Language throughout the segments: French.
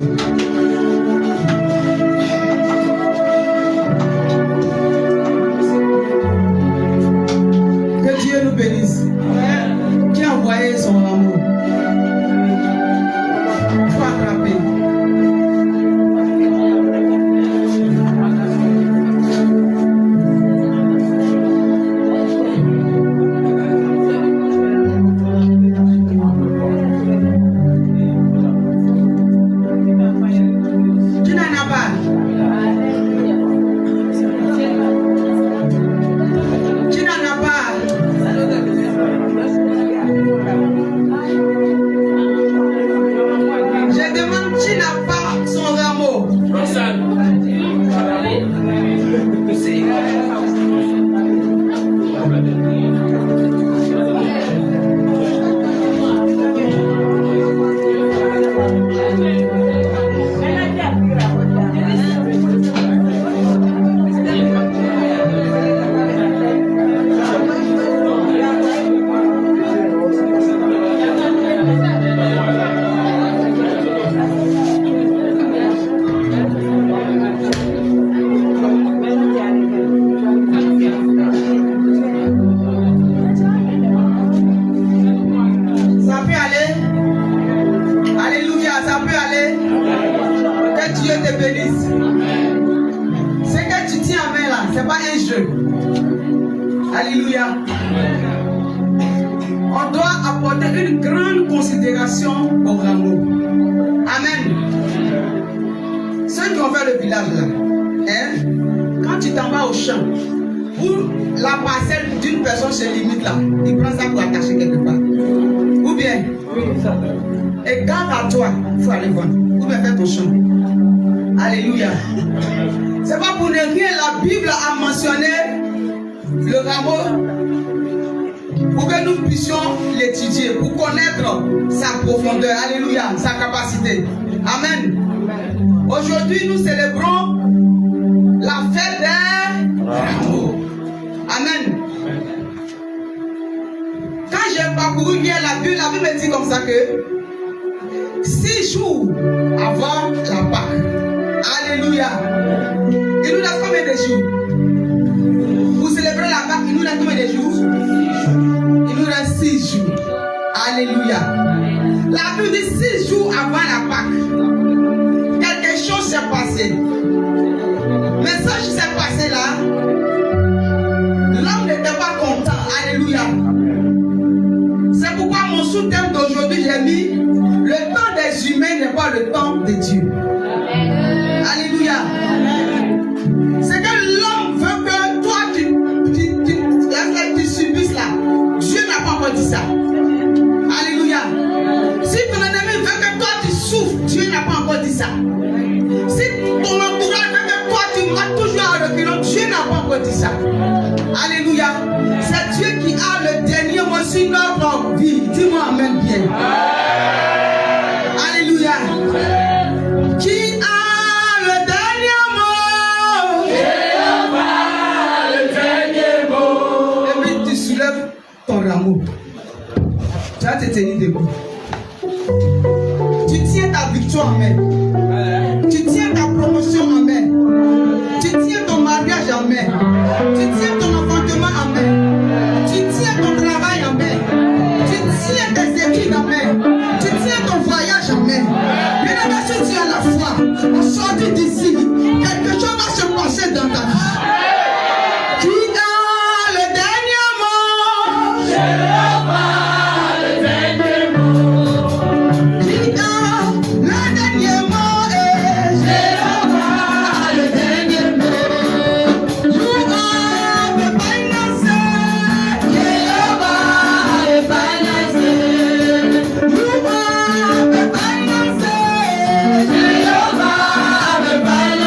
Que Dieu nous bénisse. Qui a envoyé son amour? Il faut attraper. Aujourd'hui, nous célébrons la fête des rameaux. Amen. Quand j'ai parcouru hier la Bible me dit comme ça que 6 jours avant la Pâque, alléluia, il nous reste combien de jours? Pour célébrer la Pâque, il nous reste combien de jours? Il nous reste 6 jours. Alléluia. La Bible dit 6 jours avant la Pâque, quelque chose s'est passé. Mais ça qui s'est passé là, l'homme n'était pas content. Alléluia. C'est pourquoi mon sous-thème d'aujourd'hui, j'ai mis le temps des humains n'est pas le temps de Dieu. Alléluia. C'est que l'homme veut que toi tu subisses là. Dieu n'a pas encore dit ça. Alléluia. Si ton ennemi veut que toi tu souffres, Dieu n'a pas encore dit ça. Si ton entourage veut que toi tu marches toujours en reculant, Dieu n'a pas encore dit ça. Alléluia. C'est Dieu qui a le dernier mot sur notre vie. Dis-moi amen bien. Alléluia. Qui a le dernier mot? Dieu a le dernier mot. Et puis tu soulèves ton rameau. Tu vas te tenir debout. Tu tiens ta victoire en main. Tu tiens ta promotion en main. Tu tiens ton mariage en main. Tu tiens ton enfantement en main. Tu tiens ton travail en main. Tu tiens tes études en main. Tu tiens ton voyage en main. Bien sûr, tu as la foi. On sort d'ici. Quelque chose va se passer dans ta vie. Qui a le dernier mot? Je n'ai pas le dernier mot. Qui a le dernier mot? Je n'ai pas le dernier mot. You are the finance. Jehovah the finance. You are the finance. Jehovah the finance.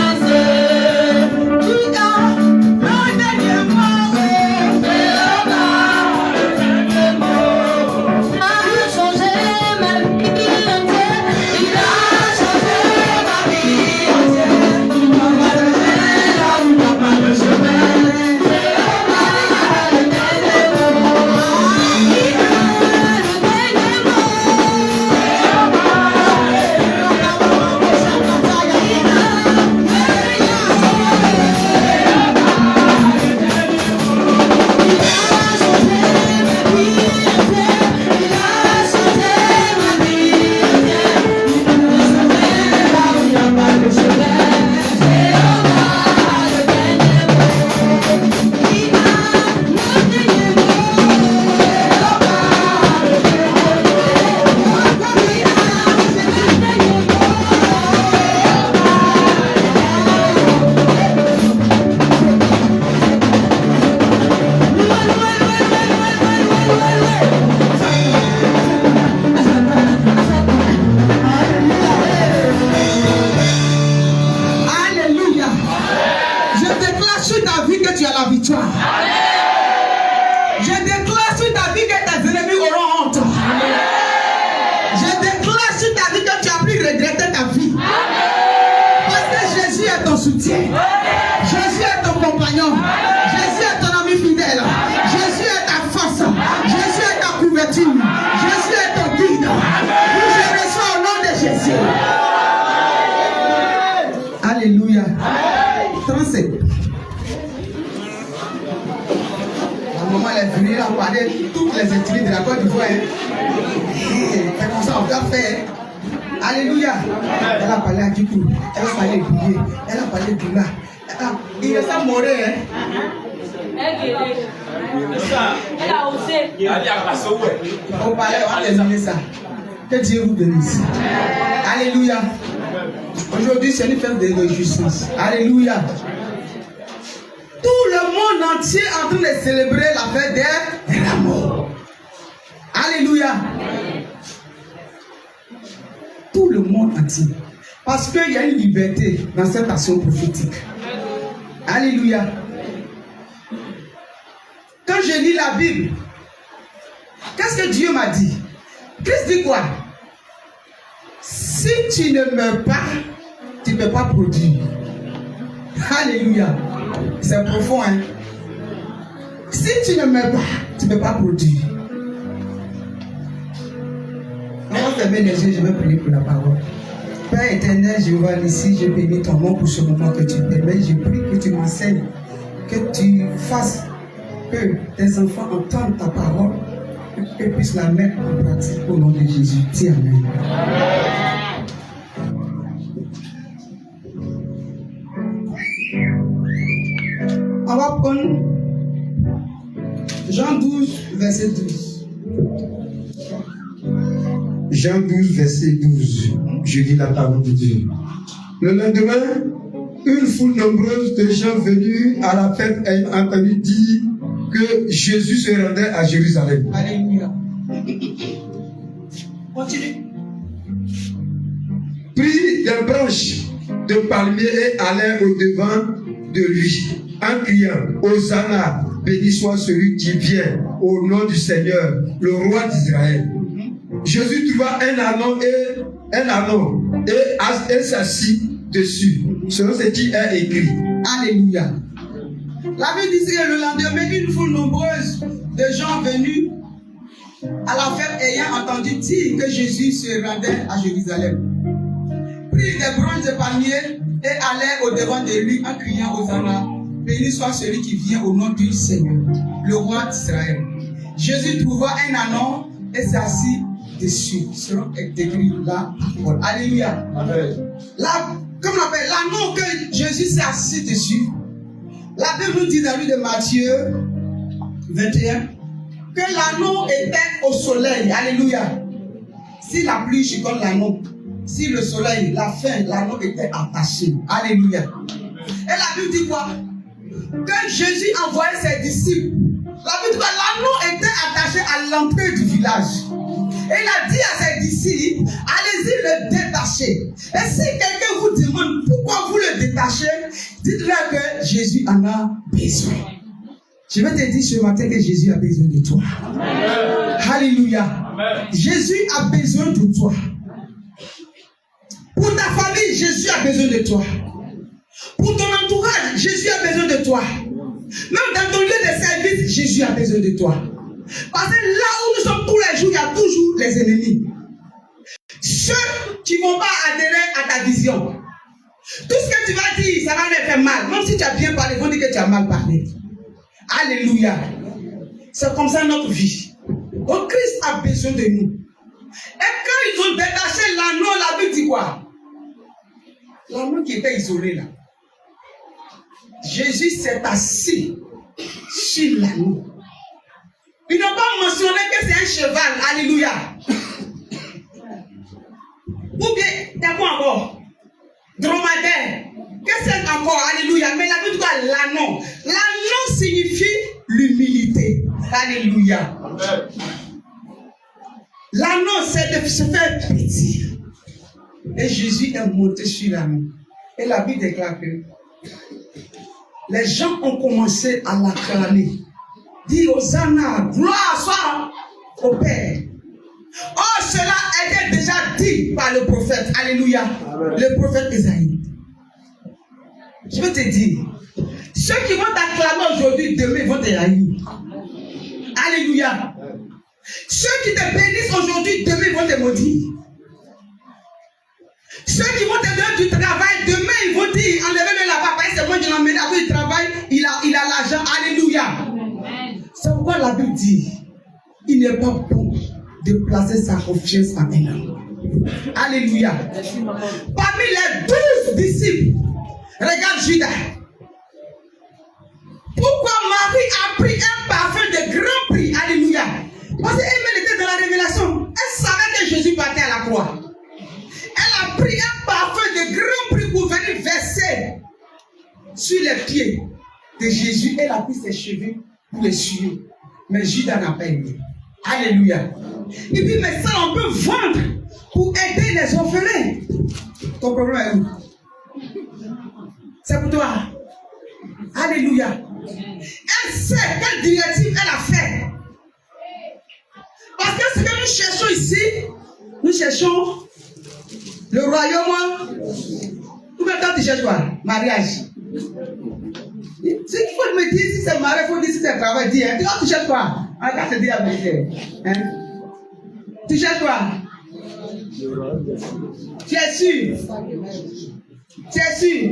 soutien. Jésus est ton compagnon. Jésus est ton ami fidèle. Jésus est ta force. Jésus est ta couverture. Jésus est ton guide. Je reçois au nom de Jésus. Alléluia. 37. La maman elle est venue, elle a parlé toutes les ethnies de la Côte d'Ivoire. C'est comme ça on doit faire. Alléluia. Elle a parlé à Kikou. Elle a parlé de Bouillé. Elle a parlé de là. Il est ça mourir. Elle a osé. On parlait, on va terminer ça. Que Dieu vous bénisse. Alléluia. Aujourd'hui, c'est une fête de réjouissance. Alléluia. Tout le monde entier est en train de célébrer la fête de l'amour. Alléluia. Tout le monde entier. Parce qu'il y a une liberté dans cette action prophétique. Alléluia. Quand je lis la Bible, qu'est-ce que Dieu m'a dit? Christ dit quoi? Si tu ne meurs pas, tu ne peux pas produire. Alléluia. C'est profond, hein? Si tu ne meurs pas, tu ne peux pas produire. On va fermer les yeux, je vais prier pour la parole. Père éternel, je vois ici, je bénis ton nom pour ce moment que tu permets. Je prie que tu m'enseignes, que tu fasses que tes enfants entendent ta parole et puissent la mettre en pratique au nom de Jésus. Dis Amen. On va prendre Jean 12, verset 12. Jean 12, verset 12. Je lis la parole de Dieu. Le lendemain, une foule nombreuse de gens venus à la fête ayant entendu dire que Jésus se rendait à Jérusalem. Alléluia. Continue. Prit des branches de palmier et allèrent au-devant de lui, en criant, Hosanna, béni soit celui qui vient au nom du Seigneur, le roi d'Israël. Jésus trouva un anon et s'assit dessus, selon ce qui est écrit. Alléluia. La Bible dit que le lendemain, une foule nombreuse de gens venus à la fête ayant entendu dire que Jésus se rendait à Jérusalem, prit des branches de palmier et allèrent au-devant de lui en criant Hosanna, béni soit celui qui vient au nom du Seigneur, le roi d'Israël. Jésus trouva un anon et s'assit dessus, selon est écrit la parole. Alléluia. Comme on appelle l'anneau que Jésus s'est assis dessus. La Bible nous dit dans le livre de Matthieu 21 que l'anneau était au soleil. Alléluia. Si la pluie chicote l'anneau, si le soleil, la faim, l'anneau était attaché. Alléluia. Et la Bible dit quoi? Que Jésus envoyait ses disciples. La Bible dit que l'anneau était attaché à l'entrée du village. Et il a dit à ses disciples, allez-y le détacher. Et si quelqu'un vous demande pourquoi vous le détachez, dites-leur que Jésus en a besoin. Je vais te dire ce matin que Jésus a besoin de toi. Amen. Alléluia. Amen. Jésus a besoin de toi. Pour ta famille, Jésus a besoin de toi. Pour ton entourage, Jésus a besoin de toi. Même dans ton lieu de service, Jésus a besoin de toi. Parce que là où nous sommes tous les jours, il y a toujours les ennemis. Ceux qui ne vont pas adhérer à ta vision. Tout ce que tu vas dire, ça va leur faire mal. Même si tu as bien parlé, ils vont dire que tu as mal parlé. Alléluia. C'est comme ça notre vie. Donc Christ a besoin de nous. Et quand ils ont détaché l'anneau, la Bible dit quoi? L'anneau qui était isolé là. Jésus s'est assis sur l'anneau. Ils n'ont pas mentionné que c'est un cheval. Alléluia. Ou bien, t'as quoi encore? Dromadaire. Qu'est-ce que c'est encore? Alléluia. Mais la Bible dit l'anneau. L'anneau signifie l'humilité. Alléluia. L'anneau, c'est de se faire petit. Et Jésus est monté sur l'anneau. Et la Bible déclare que les gens ont commencé à l'acclamer. Dit Hosanna, gloire soit au Père. Or, cela était déjà dit par le prophète. Alléluia. Amen. Le prophète Isaïe. Je vais te dire, ceux qui vont t'acclamer aujourd'hui, demain, ils vont te haïr. Alléluia. Ceux qui te bénissent aujourd'hui, demain, ils vont te maudire. Ceux qui vont te donner du travail, demain, ils vont dire, enlevez-le là-bas, parce que c'est moi qui l'ai emmené, après il travaille, il a l'argent. Alléluia. C'est pourquoi la Bible dit, il n'est pas bon de placer sa confiance en un homme. Alléluia. Parmi les 12 disciples, regarde Judas. Pourquoi Marie a pris un parfum de grand prix? Alléluia. Parce qu'elle était dans la révélation. Elle savait que Jésus partait à la croix. Elle a pris un parfum de grand prix pour venir verser sur les pieds de Jésus. Elle a pris ses cheveux pour les suivre. Mais Judas n'a pas aimé. Alléluia. Et puis, mais ça, on peut vendre pour aider les orphelins. Ton problème est où? C'est pour toi. Alléluia. Elle sait quelle directive elle a fait. Parce que ce que nous cherchons ici, nous cherchons le royaume. Combien de temps tu cherches quoi? Mariage. Ce qu'il faut me dire, si c'est mariage, il faut dire si c'est travail. Dis, hein. Tu cherches quoi? Regarde, te dire la vérité. Hein? Tu cherches quoi? Tu es sûr? Tu es sûr?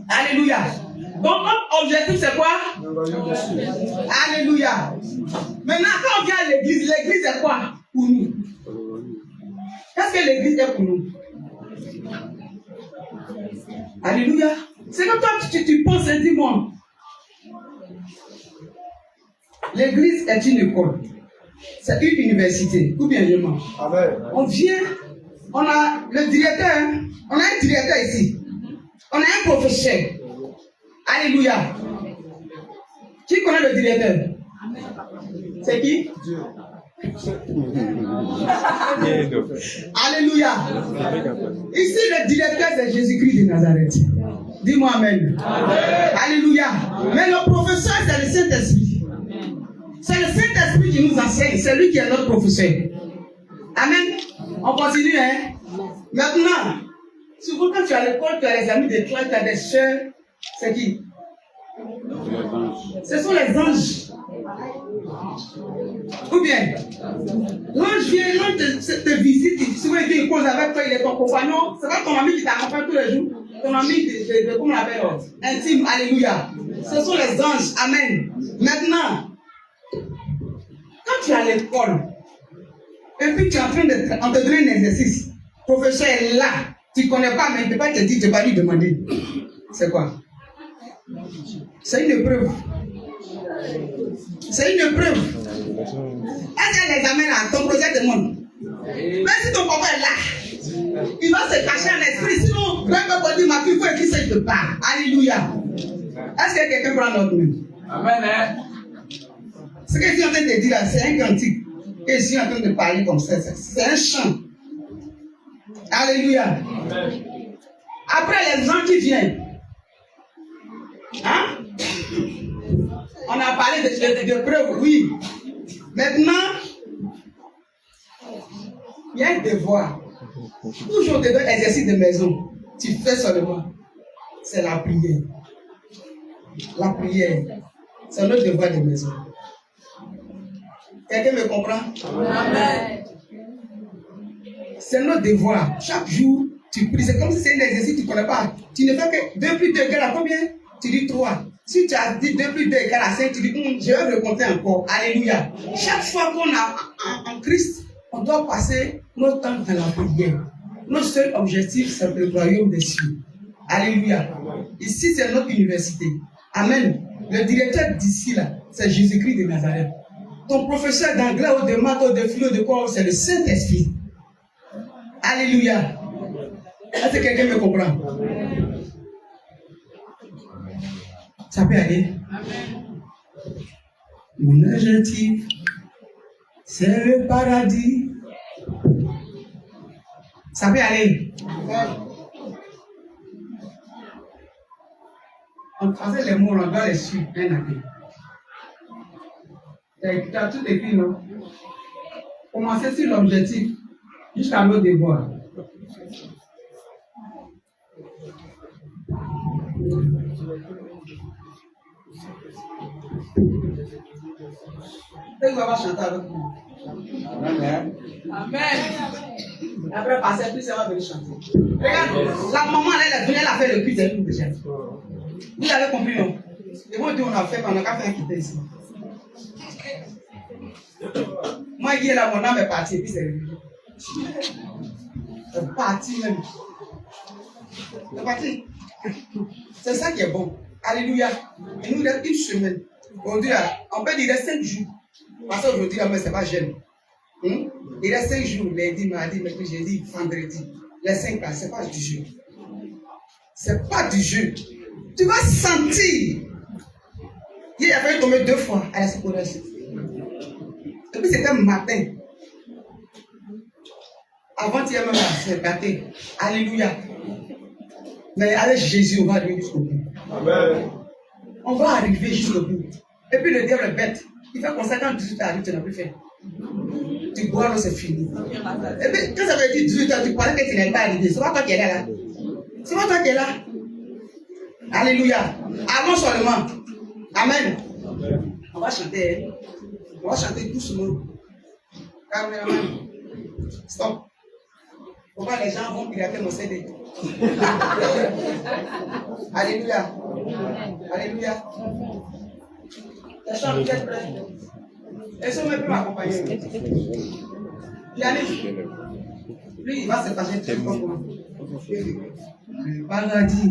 Alléluia. Donc notre objectif c'est quoi? Alléluia. Maintenant quand on vient à l'église est quoi pour nous? Qu'est-ce que l'église est pour nous? Alléluia. C'est comme toi tu penses et dis-moi. L'église est une école. C'est une université. Ou bien je mens. On vient, on a le directeur, on a un directeur ici. On a un professeur. Alléluia. Qui connaît le directeur? C'est qui? Dieu. Alléluia. Ici, le directeur, c'est Jésus-Christ de Nazareth. Dis-moi Amen. Alléluia. Mais le professeur, c'est le Saint-Esprit. C'est le Saint-Esprit qui nous enseigne. C'est lui qui est notre professeur. Amen. On continue, hein? Maintenant, souvent quand tu es à l'école, tu as les amis de toi, tu as des soeurs. C'est qui? Ce sont les anges. Ou bien, l'ange vient, l'ange te visite, souvent il cause avec toi, il est ton compagnon. C'est pas ton ami qui t'accompagne tous les jours. Ton ami de comment on l'appelle? Intime, alléluia. Ce sont les anges, amen. Maintenant, quand tu es à l'école, et puis tu es en train de, on te donne un exercice, le professeur est là, tu ne connais pas, mais il ne peut pas te dire, tu ne peux pas lui demander. C'est quoi? C'est une épreuve. C'est une épreuve. Est-ce qu'elle les amène à ton projet de monde? Même si ton papa est là, il va se cacher en esprit. Sinon, même quand on dit ma fille, il faut écrire ce que je te parle. Alléluia. Est-ce que quelqu'un prend notre nom? Amen. Ce que je suis en train de dire là, c'est un cantique. Et je suis en train de parler comme ça. C'est un chant. Alléluia. Amen. Après, les gens qui viennent. Hein? On a parlé de preuves, oui. Maintenant, il y a un devoir. Toujours dedans, exercice de maison. Tu fais seulement. C'est la prière. La prière. C'est notre devoir de maison. Quelqu'un me comprend? Amen. C'est notre devoir. Chaque jour, tu pries. C'est comme si c'est un exercice que tu ne connais pas. Tu ne fais que 2 plus 2 égale à combien? Tu dis 3. Si tu as dit 2 plus 2 égale à 5, tu dis je vais le compter encore. Alléluia. Chaque fois qu'on a en Christ, on doit passer notre temps dans la prière. Notre seul objectif, c'est le royaume des cieux. Alléluia. Ici, c'est notre université. Amen. Le directeur d'ici, là, c'est Jésus-Christ de Nazareth. Ton professeur d'anglais ou de maths ou de philo de quoi, c'est le Saint-Esprit. Alléluia. Est-ce que quelqu'un me comprend? Ça peut aller. Mon objectif, c'est le paradis. Ça peut aller. En français, les mots, on doit les suivre un à un. Tu as tout écrit, non? Commencez sur l'objectif jusqu'à nos devoirs. Et vous allez chanter avec nous. Amen. Après, passer plus, ça va venir chanter. Regarde, la maman, elle est venue, elle a fait le culte avec nous déjà. Vous avez compris, non? Et moi, on a fait, on a qu'à faire un quitter ici. Moi, hier, là, mon âme est partie, et puis c'est revenu. C'est parti même. C'est parti. C'est ça qui est bon. Alléluia. Et nous, il reste une semaine. Aujourd'hui, on peut dire 5 jours. Parce qu'aujourd'hui, là, mais c'est pas jeune. Il reste 5 jours, lundi, mardi, mercredi, jeudi, vendredi. Les 5 là, c'est pas du jeu. C'est pas du jeu. Tu vas sentir. Il a fallu tomber 2 fois à la sécurité. Et puis c'était matin. Avant hier même, c'est gâté. Alléluia. Mais avec Jésus, on va arriver jusqu'au bout. Amen. On va arriver jusqu'au bout. Et puis le diable est bête. Il fait comme ça quand 18 arrive, tu n'as plus fait. Tu bois, là, c'est fini. Et puis quand ça veut dire 18 ans, tu parlais que tu n'es pas arrivé. C'est pas toi qui es là. C'est pas toi qui es là. Alléluia. Allons seulement. Amen. On va chanter. On va chanter doucement. Caméraman. Stop. Pourquoi les gens vont pirater mon CD? Alléluia. Alléluia. Les chants, vous êtes prêts? Est-ce que vous pouvez m'accompagner? Yannick, lui, il va se passer très fort. Paradis.